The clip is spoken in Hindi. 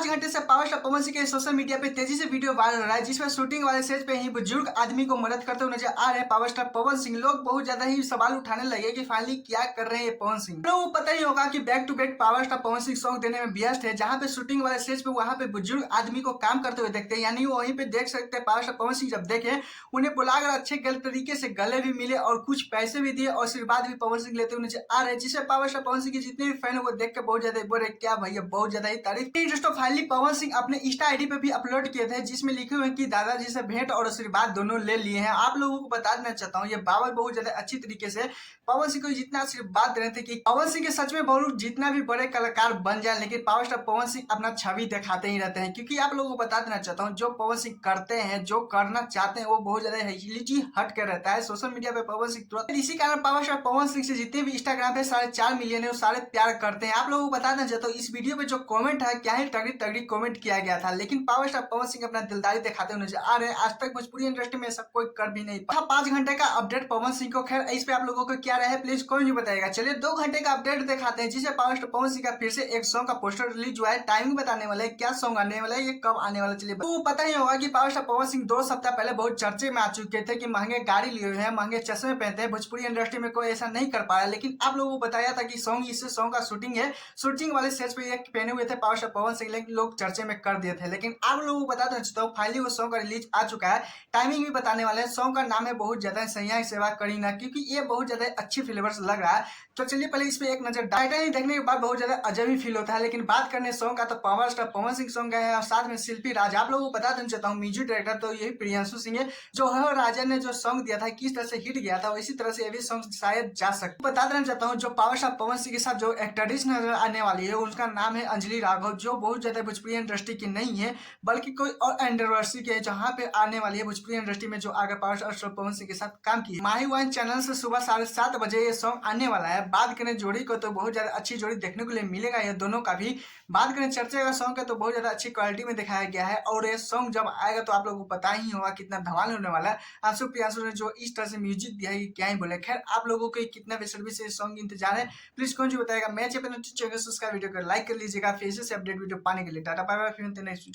5 घंटे से पावर स्टार पवन सिंह के सोशल मीडिया पे तेजी से वीडियो वायरल हो रहा है, जिसमें शूटिंग वाले सेट पे ही बुजुर्ग आदमी को मदद करते हुए नजर आ रहे हैं पावर स्टार पवन सिंह। लोग बहुत ज्यादा ही सवाल उठाने लगे कि फाइनली क्या कर रहे हैं ये पवन सिंह। लोगों को पता ही होगा कि back to back power star Pawan Singh song देने में व्यस्त है, जहां पे शूटिंग वाले सेट पे वहां पे बुजुर्ग आदमी को काम करते हुए देखते हैं। यानी वहीं पे देख सकते हैं पावर स्टार पवन सिंह जब देखे उन्हें बुलाकर अच्छे गलत तरीके से गले भी मिले और कुछ पैसे भी दिए और आशीर्वाद भी पवन सिंह लेते हुए नजर आ रहे हैं, जिससे पावर स्टार पवन सिंह के जितने भी फैन है वो देख के बहुत ज्यादा बोल रहे क्या भैया, बहुत ज्यादा ही तारीफ। दोस्तों फाइनली पवन सिंह अपने इंस्टा आईडी पे भी अपलोड किए थे, जिसमें लिखे हुए कि दादाजी से भेंट और आशीर्वाद दोनों ले लिए हैं। आप लोगों को बता देना चाहता हूँ ये बाबा बहुत ज्यादा अच्छी तरीके से पवन सिंह को जितना आशीर्वाद दे रहे थे कि पवन सिंह के सच में बहुत जितना भी बड़े कलाकार बन जाए, लेकिन पावर स्टार पवन सिंह अपना छवि दिखाते ही रहते हैं। क्योंकि आप लोगों को बता देना चाहता हूँ जो पवन सिंह करते हैं, जो करना चाहते हैं, वो बहुत ज्यादा हिलीची हट कर रहता है सोशल मीडिया पे पवन सिंह तुरंत। इसी कारण पावर स्टार पवन सिंह से जितने भी इंस्टाग्राम पे 4.5 मिलियन है वो सारे प्यार करते हैं। आप लोगों को बता देना चाहता हूँ इस वीडियो पे जो कमेंट है क्या ही तगड़ी तगड़ी कमेंट किया गया था, लेकिन पावर स्टार पवन सिंह अपना दिलदारी दिखाते हुए नजर आ रहे हैं। आज तक भोजपुरी इंडस्ट्री में सब कोई कर भी नहीं पाया। 5 घंटे का अपडेट पवन सिंह को, खैर इस पे आप लोगों को क्या रहे प्लीज कोई नहीं बताएगा। चलिए 2 घंटे का अपडेट दिखाते हैं, जिसे पावर स्टार पवन सिंह का फिर से एक सॉन्ग का पोस्टर रिलीज हुआ है। टाइमिंग बताने वाला है, क्या सॉन्ग आने वाला है, ये कब आने वाला। चलिए तो पता ही होगा कि पावर स्टार पवन सिंह 2 सप्ताह पहले बहुत चर्चे में आ चुके थे कि महंगे गाड़ी लिए हुए हैं, महंगे चश्मे पहनते हैं, भोजपुरी इंडस्ट्री में कोई ऐसा नहीं कर पाया। लेकिन आप लोगों को बताया था कि सॉन्ग इससे सॉन्ग का शूटिंग है, शूटिंग वाले सेट पे एक पहने हुए थे पावर स्टार पवन सिंह, लेकिन लोग चर्चे में कर दिए थे। लेकिन आप लोगों को बता देना चाहता हूँ फाइनली वो सॉन्ग का रिलीज आ चुका है। टाइमिंग भी बताने वाले हैं। सॉन्ग का नाम है बहुत ज्यादा सैया सेवा करीना, क्योंकि ये बहुत ज्यादा अच्छी फ्लेवर्स लग रहा है। तो चलिए पहले इस पे एक नजर। टाइटल देखने के बाद बहुत ज्यादा अजब ही फील होता है, लेकिन बात करने सॉन्ग का तो power star Pawan Singh song है और साथ में शिल्पी राज। आप लोगों को बता देना चाहता हूँ म्यूजिक डायरेक्टर तो यही प्रियांशु सिंह है। जो है राजा ने जो सॉन्ग दिया था किस तरह से हिट गया था, इसी तरह से ये भी सॉन्ग शायद जा सकता। बता देना चाहता हूँ जो पावर स्टार पवन सिंह के साथ जो एक्ट्रेस नजर आने वाली है उसका नाम है अंजलि राघव, जो बहुत ज्यादा भोजपुरी इंडस्ट्री की नहीं है बल्कि कोई और इंडस्ट्री के जहाँ पे आने वाली है भोजपुरी इंडस्ट्री में, जो आगे पावर स्टार पवन सिंह के साथ काम की। माही वन चैनल से सुबह 7:30 बजे ये सॉन्ग आने वाला है। बात करें जोड़ी को तो बहुत ज्यादा अच्छी जोड़ी देखने को लिए मिलेगा ये दोनों का भी। बात करें चर्चे का सॉन्ग है तो बहुत ज्यादा अच्छी क्वालिटी में दिखाया गया है और ये सॉन्ग जब आएगा तो आप लोगों को पता ही होगा कितना धमाल होने वाला है। आंसू प्रियांशु ने जो इस तरह से म्यूजिक दिया है क्या ही बोले। खैर आप लोगों को कितना बेसब्री से सॉन्ग इंतजार है प्लीज कौन जो बताएगा। मैं चैनल वीडियो को लाइक कर लीजिएगा फिर से अपडेट वीडियो पाने के लिए। टाटा बाय बाय, फिर नेक्स्ट वीडियो।